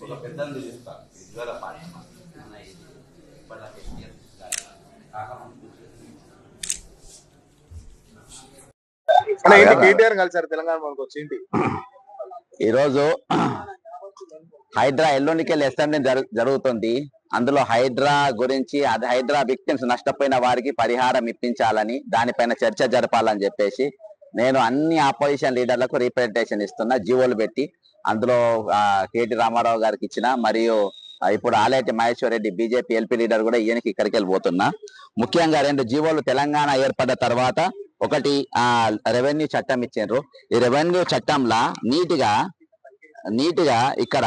ఒక పెద్దని చూపిస్తాను ఇటీవల పాట కేటీఆర్ కలిసారు తెలంగాణ మనకు వచ్చి ఈరోజు హైడ్రా ఎల్లుండికెళ్ళి అసెంబ్లీ జరుగుతుంది. అందులో హైడ్రా గురించి అది హైడ్రా విక్టిమ్స్ నష్టపోయిన వారికి పరిహారం ఇప్పించాలని దానిపైన చర్చ జరపాలని చెప్పేసి నేను అన్ని ఆపోజిషన్ లీడర్లకు రీప్రజెంటేషన్ ఇస్తున్నా, జీవోలు పెట్టి. అందులో కేటీ రామారావు గారికి ఇచ్చిన, మరియు ఇప్పుడు Aleti Maheshwar Reddy BJP LP leader కూడా ఈయనకి ఇక్కడికి వెళ్ళిపోతున్నా. ముఖ్యంగా 2 జీవోలు తెలంగాణ ఏర్పడ్డ తర్వాత ఒకటి రెవెన్యూ చట్టం ఇచ్చిండ్రు. ఈ రెవెన్యూ చట్టంలా నీటిగా ఇక్కడ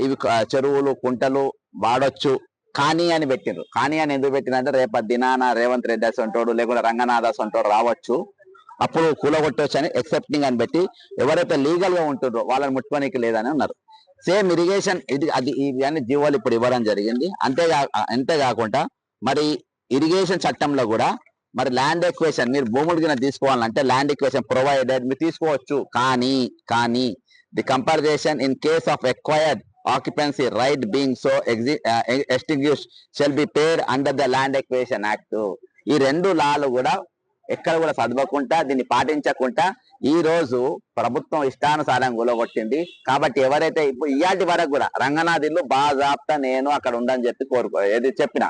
ఇవి చెరువులు కుంటలు వాడొచ్చు కానీ అని పెట్టిండ్రు. కానీ అని ఎందుకు పెట్టినంటే రేపటి దినాన రేవంత్ రెడ్డి అసంటోడు లేకుంటే రంగనాథ్ అసంటోడు రావచ్చు, అప్పుడు కూలగొట్టవచ్చు అని ఎక్సెప్టింగ్ అని పెట్టి ఎవరైతే లీగల్ గా ఉంటుండ్రో వాళ్ళని ముట్టుకోనికి లేదని అన్నారు. సేమ్ ఇరిగేషన్ ఇవన్నీ జీవోలు ఇప్పుడు ఇవ్వడం జరిగింది. అంతేకాకుండా మరి ఇరిగేషన్ చట్టంలో కూడా మరి ల్యాండ్ ఎక్వేషన్ మీరు భూములు కింద తీసుకోవాలంటే ల్యాండ్ ఎక్వేషన్ ప్రొవైడెడ్ మీరు తీసుకోవచ్చు. కానీ the compensation in case of acquired occupancy right being so extinguished shall be paid under the land acquisition act. ఈ 2 లాలు కూడా ఎక్కడ కూడా చదవకుండా దీన్ని పాటించకుండా ఈ రోజు ప్రభుత్వం ఇష్టానుసారం గులగొట్టింది. కాబట్టి ఎవరైతే ఇప్పుడు ఇయాటి వరకు కూడా రంగనాథ్ ఇల్లు బాజాప్తా నేను అక్కడ ఉందని చెప్పి చెప్పిన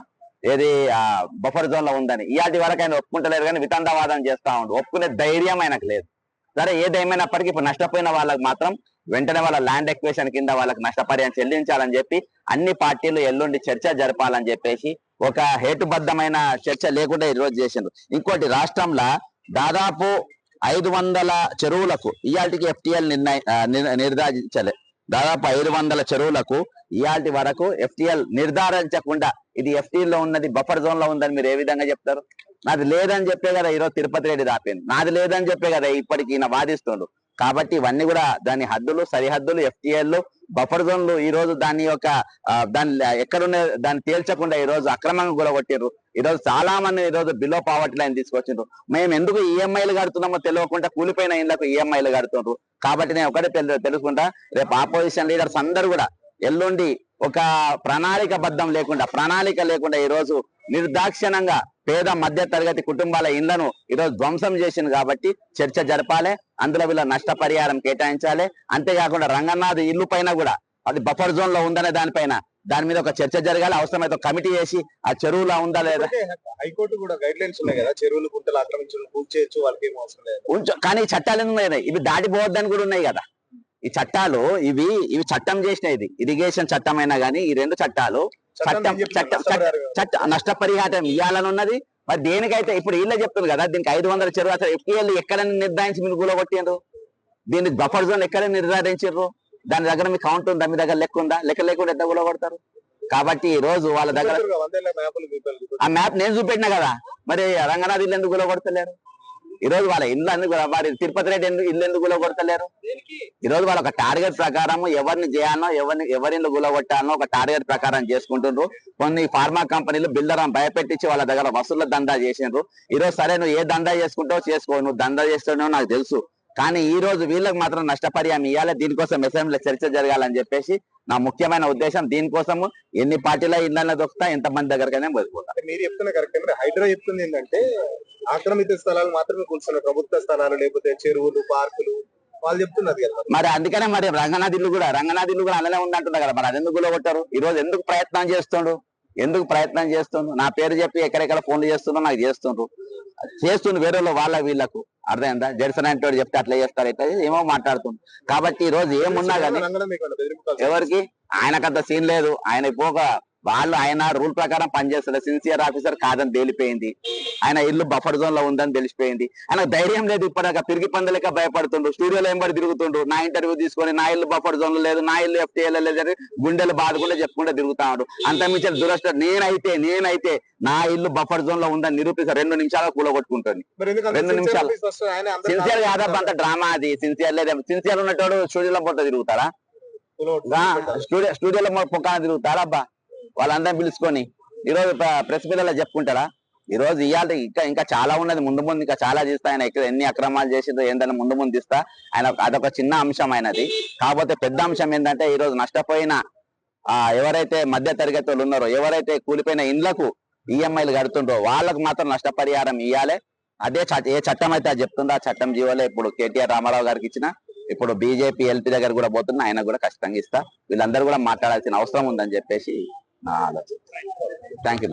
బఫర్ జోన్ లో ఉందని ఇయాటి వరకు ఆయన ఒప్పుకుంటలేరు, కానీ వితండవాదం చేస్తా ఉండు. ఒప్పుకునే ధైర్యం ఆయనకు లేదు. సరే ఏదేమైనప్పటికీ ఇప్పుడు నష్టపోయిన వాళ్ళకి మాత్రం వెంటనే వాళ్ళ ల్యాండ్ ఎక్వేషన్ కింద వాళ్ళకి నష్టపరిహారం చెల్లించాలని చెప్పి అన్ని పార్టీలు ఎల్లుండి చర్చ జరపాలని చెప్పేసి ఒక హేతుబద్ధమైన చర్చ లేకుండా ఈరోజు చేసిండ్రు. ఇంకోటి రాష్ట్రంలో దాదాపు 500 చెరువులకు ఇయాల్టికి ఎఫ్టీఎల్ నిర్ధారించలే. దాదాపు 500 చెరువులకు ఇయాల్టి వరకు ఎఫ్టీఎల్ నిర్ధారించకుండా ఇది ఎఫ్టీఎల్ లో ఉన్నది బఫర్ జోన్ లో ఉందని మీరు ఏ విధంగా చెప్తారు? నాది లేదని చెప్పే కదా ఈరోజు తిరుపతి రెడ్డి దాపింది, నాది లేదని చెప్పే కదా ఇప్పటికి ఈయన వాదిస్తుండ్రు. కాబట్టి ఇవన్నీ కూడా దాని హద్దులు సరిహద్దులు ఎఫ్టీఎల్ బఫర్ జోన్లు ఈ రోజు దాని యొక్క ఎక్కడున్న దాన్ని తేల్చకుండా ఈ రోజు అక్రమంగా గులగొట్టిర్రు. ఈ రోజు చాలా మంది ఈ రోజు బిలో పావర్టీ లైన్ తీసుకొచ్చిండ్రు. మేము ఎందుకు ఈఎంఐలు కడుతున్నామో తెలియకుండా కూలిపోయిన ఇళ్లకు ఈఎంఐలు కడుతుండ్రు. కాబట్టి నేను ఒకటే తెలుసుకుంటా, రేపు ఆపోజిషన్ లీడర్స్ అందరూ కూడా ఎల్లుండి ఒక ప్రణాళిక లేకుండా ఈ రోజు నిర్దాక్షిణంగా పేద మధ్య తరగతి కుటుంబాల ఇళ్లను ఈరోజు ధ్వంసం చేసింది. కాబట్టి చర్చ జరపాలి, అందులో వీళ్ళ నష్టపరిహారం కేటాయించాలి. అంతేకాకుండా రంగనాథ్ ఇల్లు పైన కూడా అది బఫర్ జోన్ లో ఉందనే దాని మీద ఒక చర్చ జరగాలి. అవసరమైతే కమిటీ చేసి ఆ చెరువులో ఉందా లేదా. హైకోర్టు కూడా గైడ్ లైన్స్ ఉన్నాయి కదా, చెరువులు గుంటలు ఆక్రమించడం చేయొచ్చు, వాళ్ళకి ఏం అవసరం లేదు. కానీ ఈ చట్టాలు ఉన్నాయి, ఇవి దాటిపోవద్దని కూడా ఉన్నాయి కదా. ఈ చట్టాలు ఇవి చట్టం చేసినాయి. ఇది ఇరిగేషన్ చట్టం అయినా కానీ ఈ 2 చట్టాలు నష్టపరిహారం ఇవ్వాలని ఉన్నది. మరి దేనికైతే ఇప్పుడు వీళ్ళే చెప్తున్నారు కదా, దీనికి 500 చెరువు అసలు ఎఫ్టీఎల్ ఎక్కడైనా నిర్ధారించి మీరు కూలగొట్టిండ్రు, దీన్ని బఫర్ జోన్ ఎక్కడ నిర్ధారించారు, దాని దగ్గర మీ కౌంట్ ఉందా, మీ దగ్గర లెక్క ఉందా, లెక్క లేకుండా ఎంత కూలగొడతారు. కాబట్టి ఈ రోజు వాళ్ళ దగ్గర ఆ మ్యాప్ నేను చూపెట్టినా కదా, మరి రంగనాథ్ ఇల్లు ఎందుకు కూలగొడతలేరు? ఈ రోజు వాళ్ళ ఇల్లు ఎందుకు వారి తిరుపతి రెడ్డి ఇల్లు ఎందుకు గులగొడతలేరు? ఈ రోజు వాళ్ళ ఒక టార్గెట్ ప్రకారం ఎవరిని చేయాలనో ఎవరిని గులగొట్టాలనో ఒక టార్గెట్ ప్రకారం చేసుకుంటుండ్రు. కొన్ని ఫార్మా కంపెనీలు బిల్డర్లను భయపెట్టించి వాళ్ళ దగ్గర వసూళ్ల దందా చేసిండ్రు. ఈ రోజు సరే నువ్వు ఏ దందా చేసుకుంటావో చేసుకో, నువ్వు దందా చేస్తున్నావో నాకు తెలుసు, కానీ ఈ రోజు వీళ్ళకి మాత్రం నష్టపరిహారం ఇవ్వాలి. దీనికోసం అసెంబ్లీలో చర్చ జరగాలని చెప్పేసి నా ముఖ్యమైన ఉద్దేశం. దీనికోసము ఎన్ని పార్టీల ఇళ్ళని దొరుకుతా ఎంతమంది దగ్గరకైనా పోతా. మీరు చెప్తున్న కరెక్ట్. హైడ్రా చెప్తుంది ఏంటంటే ఆక్రమిత స్థలాలు మాత్రమే కూర్చున్నారు, ప్రభుత్వ స్థలాలు లేకపోతే చెరువులు పార్కులు వాళ్ళు చెప్తున్నారు కదా. మరి అందుకనే మరి రంగనాథ్ ఇల్లు కూడా అలానే ఉందంటున్నారు కదా. మరి అది ఎందుకు గులగొట్టారు? ఈ రోజు ఎందుకు ప్రయత్నం చేస్తుండ్రు? నా పేరు చెప్పి ఎక్కడెక్కడ ఫోన్లు చేస్తుండ్రు, నాకు చేస్తుండ్రు వేరే వాళ్ళ వీళ్ళకు అర్థమైందా? జడ్సన్ అంటే చెప్తే అట్లా చేస్తారు, ఇట్లా ఏమో మాట్లాడుతుంది. కాబట్టి ఈ రోజు ఏమున్నా కానీ ఎవరికి ఆయనకంత సీన్ లేదు. ఆయన రూల్ ప్రకారం పనిచేస్తారు. సిన్సియర్ ఆఫీసర్ కాదని తేలిపోయింది. ఆయన ఇల్లు బఫర్ జోన్ లో ఉందని తెలిసిపోయింది. ఆయన ధైర్యం లేదు. ఇప్పటిదాకా తిరిగి పందలేక భయపడుతుండ్రు, స్టూడియోలో ఎంబడి తిరుగుతుండ్రు. నా ఇంటర్వ్యూ తీసుకొని నా ఇల్లు బఫర్ జోన్ లో లేదు, నా ఇల్లు ఎఫ్టీఎల్ లేదని గుండెలు బాధకుండా చెప్పుకుంటే తిరుగుతా ఉన్నాడు. అంతమించిన దురదృష్టం నేనైతే నా ఇల్లు బఫర్ జోన్ లో ఉందని నిరూపిస్తా 2 నిమిషాలు కూలగొట్టుకుంటుంది. 2 నిమిషాలు సిన్సియర్ కాదబ్బా, అంత డ్రామా అది. సిన్సియర్ ఉన్నట్టు స్టూడియోలో పొట్ట తిరుగుతారా? స్టూడియోలో పొక్కన తిరుగుతారా అబ్బా? వాళ్ళందరినీ పిలుచుకొని ఈరోజు ప్రెస్ మీడియాలో చెప్పుకుంటారా? ఈ రోజు ఇవాళ ఇంకా చాలా ఉన్నది, ముందు ముందు ఇంకా చాలా తీస్తా. ఆయన ఎన్ని అక్రమాలు చేసిందో ఏంటని ముందు ముందు తీస్తా. ఆయన అదొక చిన్న అంశం అయినది. కాకపోతే పెద్ద అంశం ఏంటంటే ఈ రోజు నష్టపోయిన ఎవరైతే మధ్య తరగతి వాళ్ళు ఉన్నారో, ఎవరైతే కూలిపోయిన ఇండ్లకు ఈఎంఐలు కడుతుండ్రో వాళ్ళకు మాత్రం నష్టపరిహారం ఇవ్వాలి. అదే ఏ చట్టం అయితే అది చెప్తుందో ఆ చట్టం జీవోలే ఇప్పుడు కేటీఆర్ రామారావు గారికి ఇచ్చిన, ఇప్పుడు బీజేపీ ఎల్పీ దగ్గర కూడా పోతున్నా, ఆయన కూడా ఖచ్చితంగా ఇస్తా. వీళ్ళందరూ కూడా మాట్లాడాల్సిన అవసరం ఉందని చెప్పేసి నా ఆలోచన. Thank you.